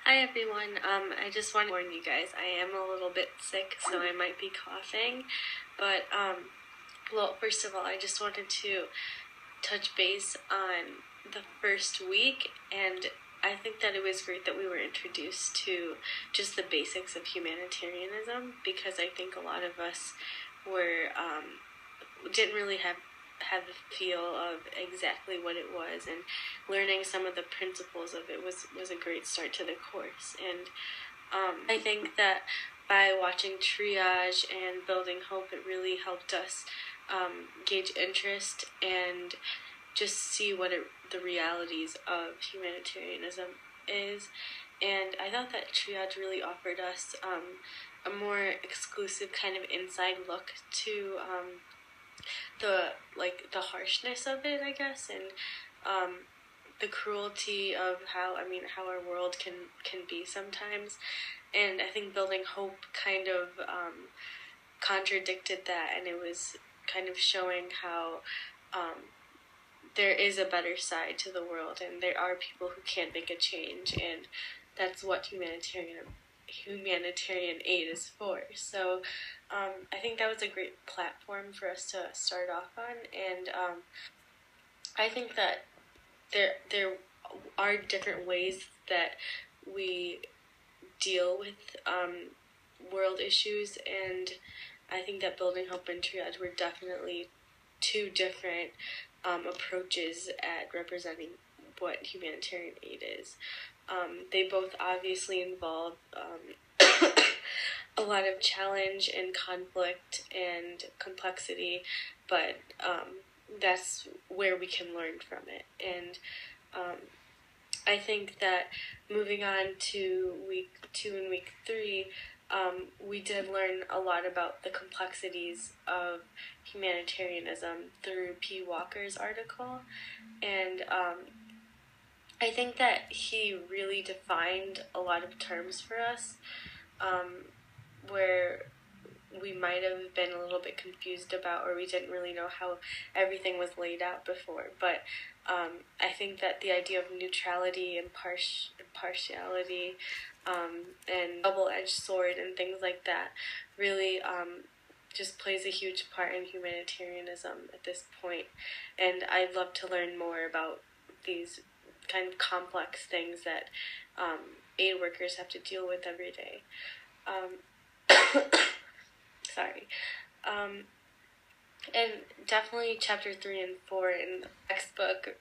Hi everyone, I just want to warn you guys, I am a little bit sick, so I might be coughing, but, well, first of all, I just wanted to touch base on the first week, and I think that it was great that we were introduced to just the basics of humanitarianism, because I think a lot of us were, didn't really have the feel of exactly what it was, and learning some of the principles of it was a great start to the course. And I think that by watching Triage and Building Hope, it really helped us gauge interest and just see what the realities of humanitarianism is. And I thought that Triage really offered us a more exclusive kind of inside look to the harshness of it, I guess, and the cruelty of how our world can be sometimes. And I think Building Hope kind of contradicted that, and it was kind of showing how there is a better side to the world, and there are people who can make a change, and that's what humanitarian aid is for. So I think that was a great platform for us to start off on, and I think that there are different ways that we deal with world issues, and I think that Building Hope and Triage were definitely two different approaches at representing what humanitarian aid is. They both obviously involve a lot of challenge and conflict and complexity, but that's where we can learn from it. And I think that moving on to week 2 and week 3, we did learn a lot about the complexities of humanitarianism through P. Walker's article, and I think that he really defined a lot of terms for us, where we might have been a little bit confused about, or we didn't really know how everything was laid out before. But I think that the idea of neutrality and partiality and double-edged sword and things like that really just plays a huge part in humanitarianism at this point. And I'd love to learn more about these kind of complex things that aid workers have to deal with every day. Sorry. And definitely chapter 3 and 4 in the textbook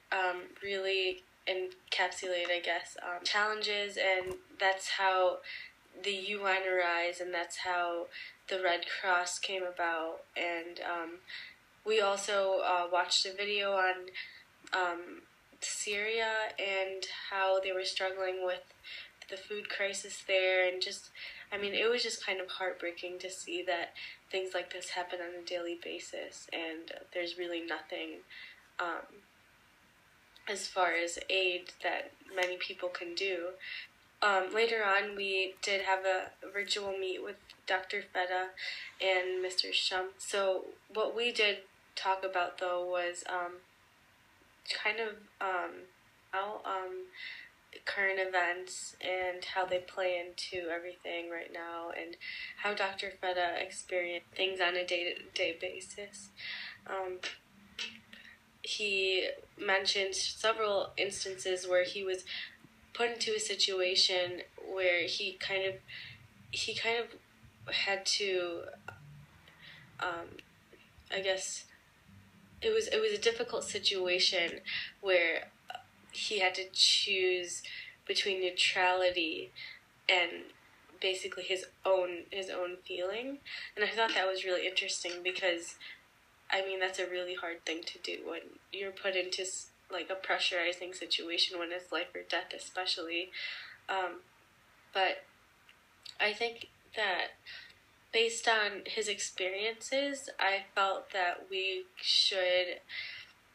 really encapsulate, I guess, challenges, and that's how the UN arose, and that's how the Red Cross came about. And we also watched a video on Syria and how they were struggling with the food crisis there, and just, it was just kind of heartbreaking to see that things like this happen on a daily basis, and there's really nothing as far as aid that many people can do. Later on, we did have a virtual meet with Dr. Feta and Mr. Shump. So what we did talk about, though, was kind of how current events and how they play into everything right now, and how Dr. Feta experienced things on a day-to-day basis. He mentioned several instances where he was put into a situation where he kind of had to, I guess it was a difficult situation where he had to choose between neutrality and basically his own feeling. And I thought that was really interesting, because that's a really hard thing to do when you're put into like a pressurizing situation, when it's life or death especially. But I think that based on his experiences, I felt that we should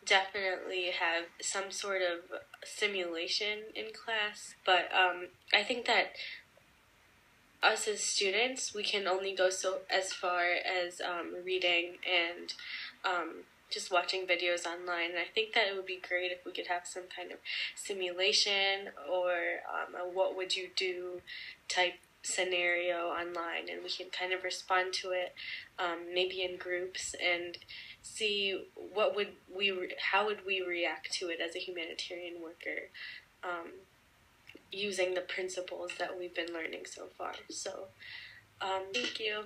definitely have some sort of simulation in class. But I think that us as students, we can only go as far as reading and just watching videos online. And I think that it would be great if we could have some kind of simulation or a what would you do type scenario online, and we can kind of respond to it, maybe in groups, and see how would we react to it as a humanitarian worker, using the principles that we've been learning so far. So thank you.